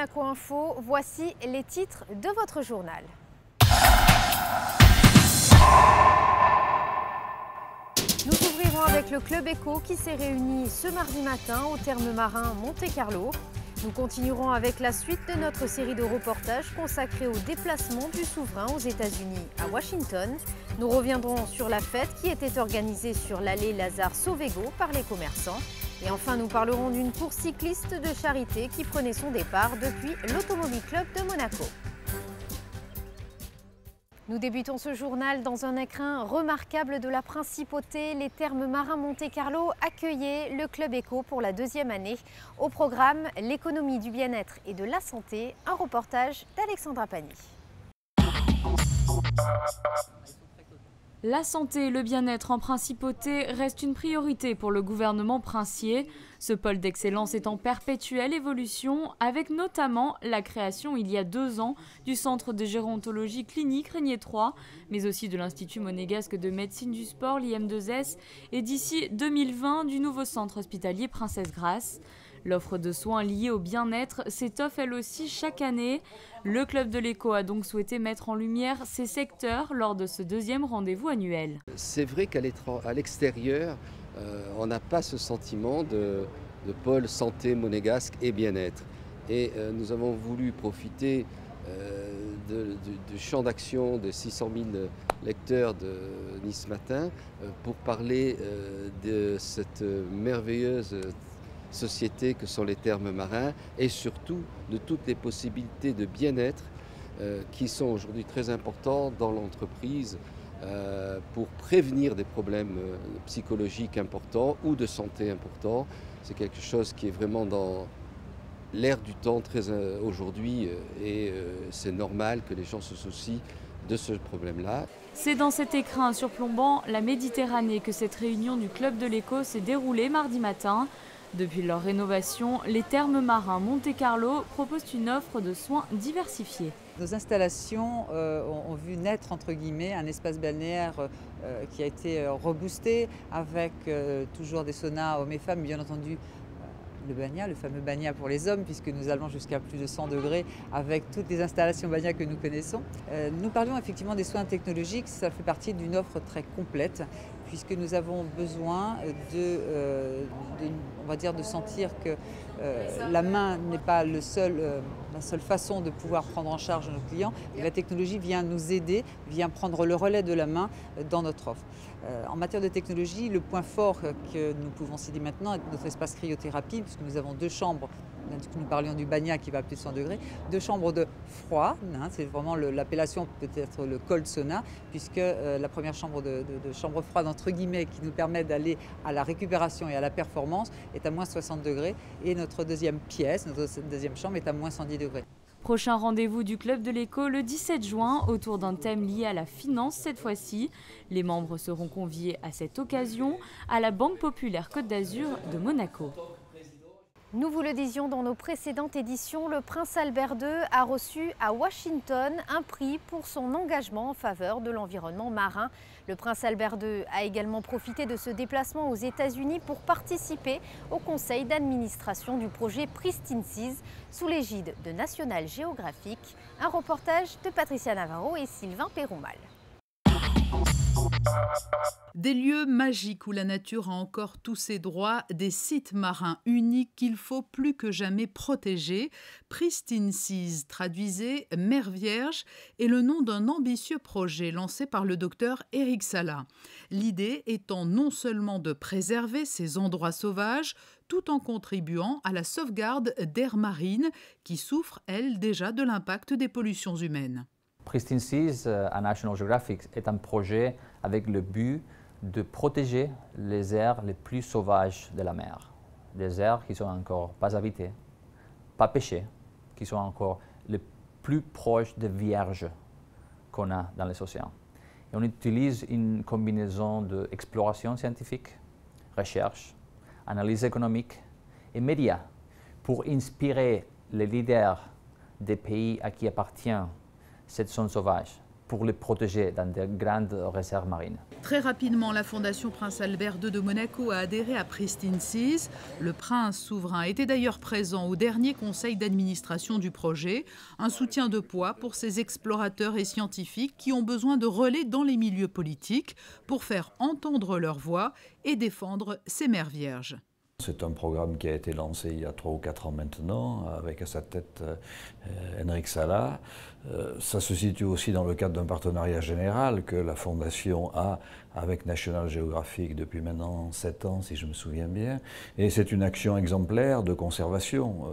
Monaco Info, voici les titres de votre journal. Nous ouvrirons avec le Club Éco qui s'est réuni ce mardi matin au terme marin Monte-Carlo. Nous continuerons avec la suite de notre série de reportages consacrés au déplacement du souverain aux États-Unis à Washington. Nous reviendrons sur la fête qui était organisée sur l'allée Lazare Sauvego par les commerçants. Et enfin, nous parlerons d'une course cycliste de charité qui prenait son départ depuis l'Automobile Club de Monaco. Nous débutons ce journal dans un écrin remarquable de la Principauté. Les thermes marins Monte-Carlo accueillaient le Club Éco pour la deuxième année. Au programme, l'économie du bien-être et de la santé, un reportage d'Alexandra Pani. La santé et le bien-être en Principauté restent une priorité pour le gouvernement princier. Ce pôle d'excellence est en perpétuelle évolution, avec notamment la création il y a 2 ans du centre de gérontologie clinique Régnier 3, mais aussi de l'Institut monégasque de médecine du sport, l'IM2S, et d'ici 2020 du nouveau centre hospitalier Princesse Grace. L'offre de soins liée au bien-être s'étoffe elle aussi chaque année. Le Club de l'Éco a donc souhaité mettre en lumière ces secteurs lors de ce 2e rendez-vous annuel. C'est vrai qu'à l'extérieur, on n'a pas ce sentiment de pôle santé monégasque et bien-être. Et nous avons voulu profiter du champ d'action de 600 000 lecteurs de Nice Matin pour parler de cette merveilleuse société que sont les thermes marins et surtout de toutes les possibilités de bien-être qui sont aujourd'hui très importants dans l'entreprise pour prévenir des problèmes psychologiques importants ou de santé importants. C'est quelque chose qui est vraiment dans l'air du temps aujourd'hui et c'est normal que les gens se soucient de ce problème-là. C'est dans cet écrin surplombant la Méditerranée que cette réunion du Club de l'Éco s'est déroulée mardi matin. Depuis leur rénovation, les thermes marins Monte-Carlo proposent une offre de soins diversifiée. Nos installations ont vu naître entre guillemets un espace balnéaire qui a été reboosté avec toujours des saunas hommes et femmes, bien entendu. Le banya, le fameux banya pour les hommes, puisque nous allons jusqu'à plus de 100 degrés avec toutes les installations banya que nous connaissons. Nous parlions effectivement des soins technologiques, ça fait partie d'une offre très complète, puisque nous avons besoin on va dire, de sentir que la main n'est pas la seule façon de pouvoir prendre en charge nos clients. Et la technologie vient nous aider, vient prendre le relais de la main dans notre offre. En matière de technologie, le point fort que nous pouvons citer maintenant est notre espace cryothérapie, puisque nous avons 2 chambres. Nous parlions du banya qui va à plus de 100 degrés, 2 chambres de froid, c'est vraiment l'appellation peut-être le cold sauna, puisque la première chambre de chambre froide entre guillemets qui nous permet d'aller à la récupération et à la performance est à moins 60 degrés et notre deuxième pièce, notre deuxième chambre est à moins 110 degrés. Prochain rendez-vous du Club de l'Éco le 17 juin autour d'un thème lié à la finance cette fois-ci. Les membres seront conviés à cette occasion à la Banque Populaire Côte d'Azur de Monaco. Nous vous le disions dans nos précédentes éditions, le prince Albert II a reçu à Washington un prix pour son engagement en faveur de l'environnement marin. Le prince Albert II a également profité de ce déplacement aux États-Unis pour participer au conseil d'administration du projet Pristine Seas sous l'égide de National Geographic. Un reportage de Patricia Navarro et Sylvain Péroumal. Des lieux magiques où la nature a encore tous ses droits, des sites marins uniques qu'il faut plus que jamais protéger. Pristine Seas, traduisez Mer Vierge, est le nom d'un ambitieux projet lancé par le docteur Éric Sala. L'idée étant non seulement de préserver ces endroits sauvages, tout en contribuant à la sauvegarde d'aires marines qui souffrent, elles, déjà de l'impact des pollutions humaines. Pristine Seas à National Geographic est un projet avec le but de protéger les aires les plus sauvages de la mer. Des aires qui ne sont encore pas habitées, pas pêchées, qui sont encore les plus proches des vierges qu'on a dans les océans. Et on utilise une combinaison d'exploration scientifique, recherche, analyse économique et médias pour inspirer les leaders des pays à qui appartient cette zone sauvage, pour les protéger dans de grandes réserves marines. Très rapidement, la Fondation Prince Albert II de Monaco a adhéré à Pristine Seas. Le prince souverain était d'ailleurs présent au dernier conseil d'administration du projet. Un soutien de poids pour ces explorateurs et scientifiques qui ont besoin de relais dans les milieux politiques pour faire entendre leur voix et défendre ces mers vierges. C'est un programme qui a été lancé il y a 3 ou 4 ans maintenant, avec à sa tête Henrik Sala. Ça se situe aussi dans le cadre d'un partenariat général que la Fondation a avec National Geographic depuis maintenant 7 ans, si je me souviens bien. Et c'est une action exemplaire de conservation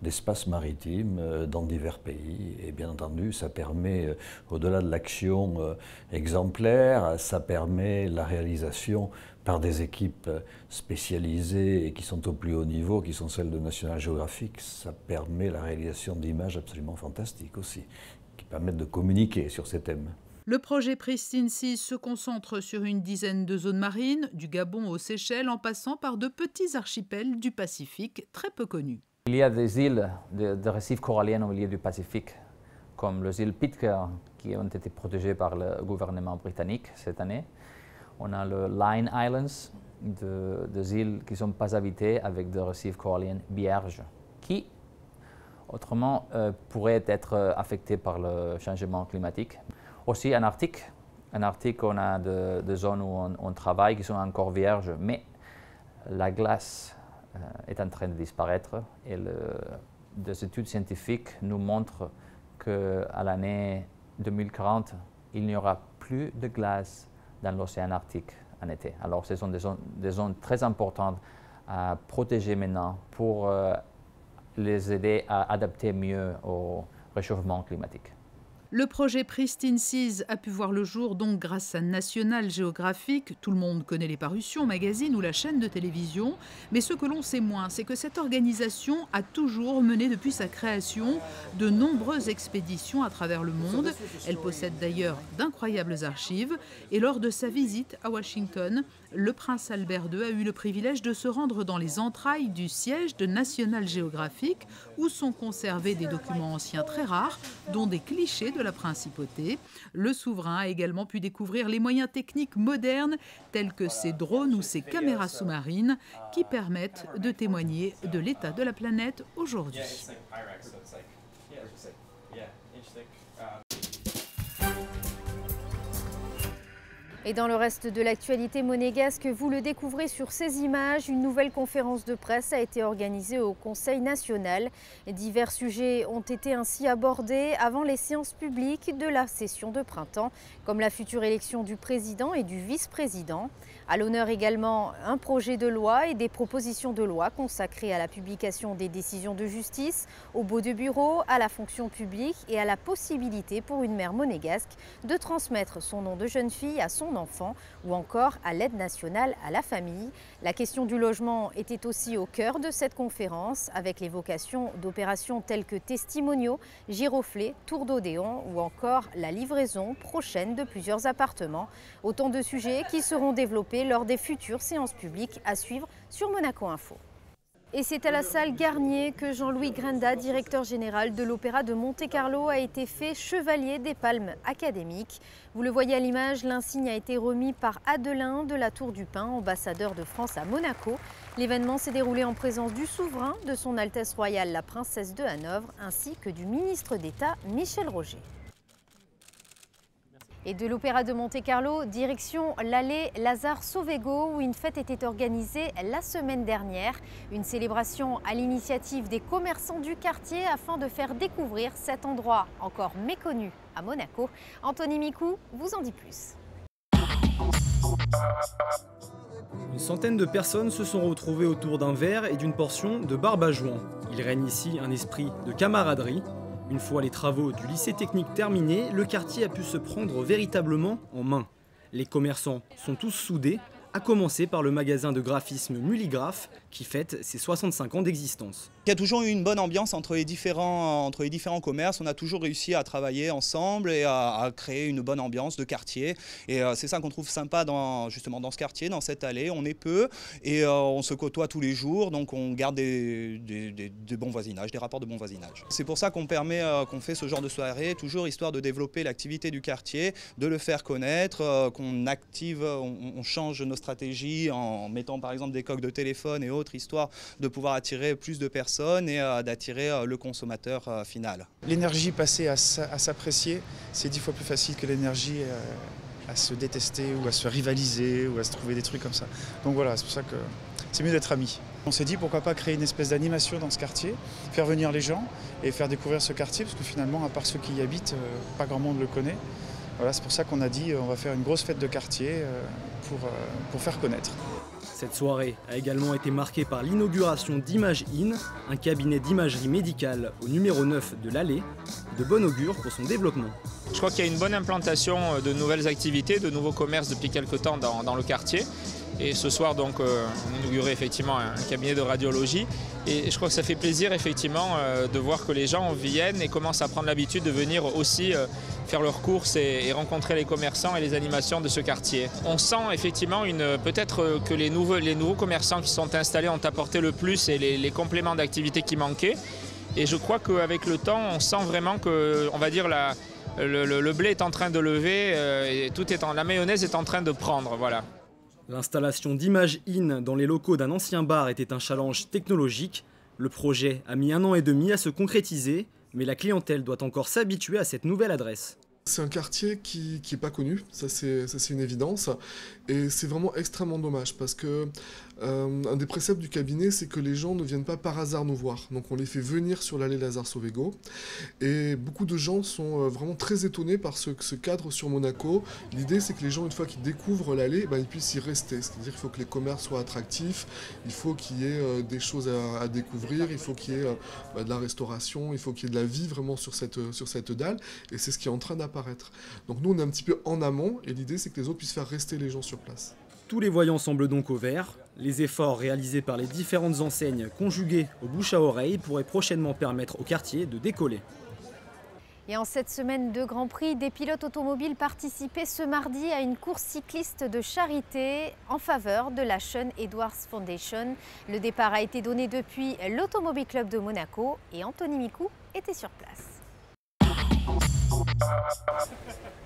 d'espaces maritimes dans divers pays. Et bien entendu, ça permet, au-delà de l'action exemplaire, ça permet la réalisation par des équipes spécialisées et qui sont au plus haut niveau, qui sont celles de National Geographic. Ça permet la réalisation d'images absolument fantastiques aussi, qui permettent de communiquer sur ces thèmes. Le projet Pristine Seas se concentre sur une dizaine de zones marines, du Gabon aux Seychelles, en passant par de petits archipels du Pacifique très peu connus. Il y a des îles de récifs coralliens au milieu du Pacifique, comme les îles Pitcairn, qui ont été protégées par le gouvernement britannique cette année. On a le Line Islands, des îles qui ne sont pas habitées avec des récifs coralliens vierges, qui autrement pourraient être affectés par le changement climatique. Aussi en Arctique. En Arctique, on a des zones où on travaille qui sont encore vierges, mais la glace est en train de disparaître et des études scientifiques nous montrent qu'à l'année 2040, il n'y aura plus de glace dans l'océan Arctique en été. Alors ce sont des zones très importantes à protéger maintenant pour les aider à adapter mieux au réchauffement climatique. Le projet Pristine Seas a pu voir le jour donc grâce à National Geographic. Tout le monde connaît les parutions, magazines ou la chaîne de télévision. Mais ce que l'on sait moins, c'est que cette organisation a toujours mené depuis sa création de nombreuses expéditions à travers le monde. Elle possède d'ailleurs d'incroyables archives. Et lors de sa visite à Washington, le prince Albert II a eu le privilège de se rendre dans les entrailles du siège de National Geographic où sont conservés des documents anciens très rares, dont des clichés de la principauté. Le souverain a également pu découvrir les moyens techniques modernes tels que ces drones ou ces caméras sous-marines qui permettent de témoigner de l'état de la planète aujourd'hui. Et dans le reste de l'actualité monégasque, vous le découvrez sur ces images. Une nouvelle conférence de presse a été organisée au Conseil national. Divers sujets ont été ainsi abordés avant les séances publiques de la session de printemps, comme la future élection du président et du vice-président. À l'honneur également un projet de loi et des propositions de loi consacrées à la publication des décisions de justice, au baux de bureau, à la fonction publique et à la possibilité pour une mère monégasque de transmettre son nom de jeune fille à son enfant ou encore à l'aide nationale à la famille. La question du logement était aussi au cœur de cette conférence avec l'évocation d'opérations telles que Testimoniaux, Giroflée, Tour d'Odéon ou encore la livraison prochaine de plusieurs appartements. Autant de sujets qui seront développés lors des futures séances publiques à suivre sur Monaco Info. Et c'est à la salle Garnier que Jean-Louis Grenda, directeur général de l'Opéra de Monte-Carlo, a été fait chevalier des Palmes académiques. Vous le voyez à l'image, l'insigne a été remis par Adelin de la Tour du Pin, ambassadeur de France à Monaco. L'événement s'est déroulé en présence du souverain, de son Altesse royale la princesse de Hanovre, ainsi que du ministre d'État Michel Roger. Et de l'Opéra de Monte-Carlo, direction l'allée Lazare-Sauvego où une fête était organisée la semaine dernière. Une célébration à l'initiative des commerçants du quartier afin de faire découvrir cet endroit encore méconnu à Monaco. Anthony Micou vous en dit plus. Une centaine de personnes se sont retrouvées autour d'un verre et d'une portion de barbajoin. Il règne ici un esprit de camaraderie. Une fois les travaux du lycée technique terminés, le quartier a pu se prendre véritablement en main. Les commerçants sont tous soudés, à commencer par le magasin de graphisme Mulligraph qui fête ses 65 ans d'existence. Il y a toujours eu une bonne ambiance entre les différents commerces. On a toujours réussi à travailler ensemble et à créer une bonne ambiance de quartier. Et c'est ça qu'on trouve sympa justement dans ce quartier, dans cette allée. On est peu et on se côtoie tous les jours, donc on garde des bons voisinages, des rapports de bon voisinage. C'est pour ça qu'on fait ce genre de soirée, toujours histoire de développer l'activité du quartier, de le faire connaître, qu'on active, on change nos stratégies en mettant par exemple des coques de téléphone et autres, histoire de pouvoir attirer plus de personnes et d'attirer le consommateur final. L'énergie passée à s'apprécier, c'est 10 fois plus facile que l'énergie à se détester ou à se rivaliser ou à se trouver des trucs comme ça. Donc voilà, c'est pour ça que c'est mieux d'être amis. On s'est dit pourquoi pas créer une espèce d'animation dans ce quartier, faire venir les gens et faire découvrir ce quartier, parce que finalement, à part ceux qui y habitent, pas grand monde le connaît. Voilà, c'est pour ça qu'on a dit on va faire une grosse fête de quartier pour faire connaître. Cette soirée a également été marquée par l'inauguration d'Image In, un cabinet d'imagerie médicale au numéro 9 de l'Allée, de bon augure pour son développement. Je crois qu'il y a une bonne implantation de nouvelles activités, de nouveaux commerces depuis quelques temps dans le quartier. Et ce soir, donc, on inaugurait effectivement un cabinet de radiologie. Et je crois que ça fait plaisir, effectivement, de voir que les gens viennent et commencent à prendre l'habitude de venir aussi faire leurs courses et rencontrer les commerçants et les animations de ce quartier. On sent effectivement peut-être que les nouveaux commerçants qui sont installés ont apporté le plus et les compléments d'activité qui manquaient. Et je crois qu'avec le temps, on sent vraiment que, on va dire, le blé est en train de lever et la mayonnaise est en train de prendre. Voilà. L'installation d'Image In dans les locaux d'un ancien bar était un challenge technologique. Le projet a mis 1 an et demi à se concrétiser, mais la clientèle doit encore s'habituer à cette nouvelle adresse. C'est un quartier qui n'est pas connu, ça c'est une évidence, et c'est vraiment extrêmement dommage parce que un des préceptes du cabinet, c'est que les gens ne viennent pas par hasard nous voir. Donc on les fait venir sur l'allée Lazare-Sauvégot, et beaucoup de gens sont vraiment très étonnés par ce cadre sur Monaco. L'idée, c'est que les gens, une fois qu'ils découvrent l'allée, ils puissent y rester. C'est-à-dire qu'il faut que les commerces soient attractifs, il faut qu'il y ait des choses à découvrir, il faut qu'il y ait de la restauration, il faut qu'il y ait de la vie vraiment sur cette dalle, et c'est ce qui est en train d'apparaître. Donc nous, on est un petit peu en amont, et l'idée, c'est que les autres puissent faire rester les gens sur place. Tous les voyants semblent donc au vert. Les efforts réalisés par les différentes enseignes conjugués au bouche à oreille pourraient prochainement permettre au quartier de décoller. Et en cette semaine de Grand Prix, des pilotes automobiles participaient ce mardi à une course cycliste de charité en faveur de la Sean Edwards Foundation. Le départ a été donné depuis l'Automobile Club de Monaco et Anthony Micou était sur place.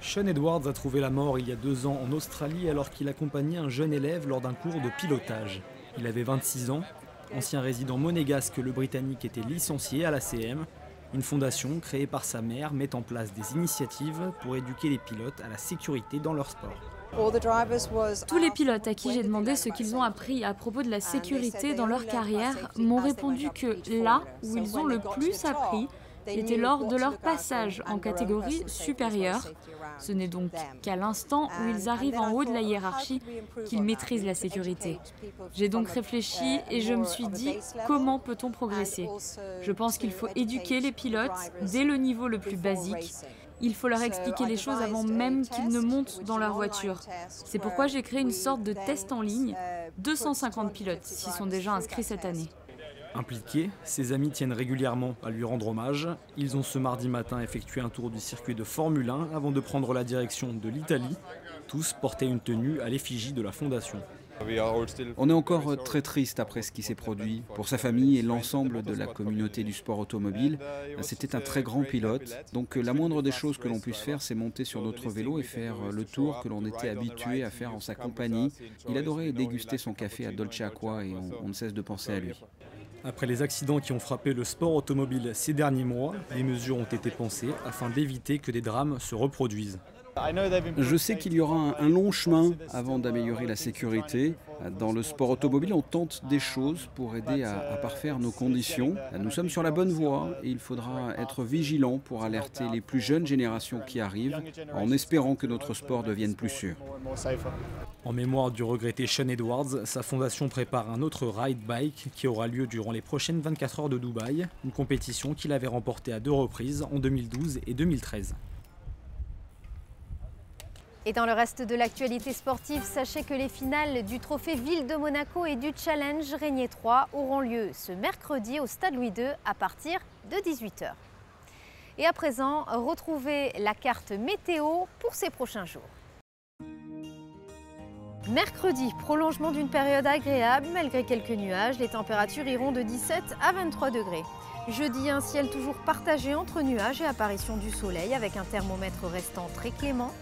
Sean Edwards a trouvé la mort il y a 2 ans en Australie alors qu'il accompagnait un jeune élève lors d'un cours de pilotage. Il avait 26 ans, ancien résident monégasque, le Britannique était licencié à l'ACM. Une fondation créée par sa mère met en place des initiatives pour éduquer les pilotes à la sécurité dans leur sport. Tous les pilotes à qui j'ai demandé ce qu'ils ont appris à propos de la sécurité dans leur carrière m'ont répondu que là où ils ont le plus appris, était lors de leur passage en catégorie supérieure. Ce n'est donc qu'à l'instant où ils arrivent en haut de la hiérarchie qu'ils maîtrisent la sécurité. J'ai donc réfléchi et je me suis dit comment peut-on progresser. Je pense qu'il faut éduquer les pilotes dès le niveau le plus basique. Il faut leur expliquer les choses avant même qu'ils ne montent dans leur voiture. C'est pourquoi j'ai créé une sorte de test en ligne. 250 pilotes s'y sont déjà inscrits cette année. Impliqués, ses amis tiennent régulièrement à lui rendre hommage. Ils ont ce mardi matin effectué un tour du circuit de Formule 1 avant de prendre la direction de l'Italie. Tous portaient une tenue à l'effigie de la fondation. On est encore très triste après ce qui s'est produit. Pour sa famille et l'ensemble de la communauté du sport automobile, c'était un très grand pilote. Donc la moindre des choses que l'on puisse faire, c'est monter sur notre vélo et faire le tour que l'on était habitué à faire en sa compagnie. Il adorait déguster son café à Dolce Acqua et on ne cesse de penser à lui. Après les accidents qui ont frappé le sport automobile ces derniers mois, des mesures ont été pensées afin d'éviter que des drames se reproduisent. Je sais qu'il y aura un long chemin avant d'améliorer la sécurité. Dans le sport automobile, on tente des choses pour aider à parfaire nos conditions. Nous sommes sur la bonne voie et il faudra être vigilant pour alerter les plus jeunes générations qui arrivent, en espérant que notre sport devienne plus sûr. En mémoire du regretté Sean Edwards, sa fondation prépare un autre ride bike qui aura lieu durant les prochaines 24 heures de Dubaï, une compétition qu'il avait remportée à 2 reprises en 2012 et 2013. Et dans le reste de l'actualité sportive, sachez que les finales du Trophée Ville de Monaco et du Challenge Régnier 3 auront lieu ce mercredi au Stade Louis II à partir de 18 h. Et à présent, retrouvez la carte météo pour ces prochains jours. Mercredi, prolongement d'une période agréable malgré quelques nuages. Les températures iront de 17 à 23 degrés. Jeudi, un ciel toujours partagé entre nuages et apparition du soleil avec un thermomètre restant très clément.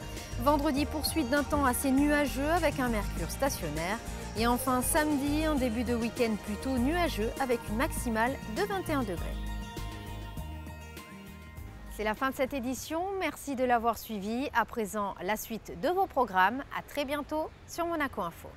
Vendredi, poursuite d'un temps assez nuageux avec un mercure stationnaire. Et enfin, samedi, un début de week-end plutôt nuageux avec une maximale de 21 degrés. C'est la fin de cette édition. Merci de l'avoir suivi. À présent, la suite de vos programmes. À très bientôt sur Monaco Info.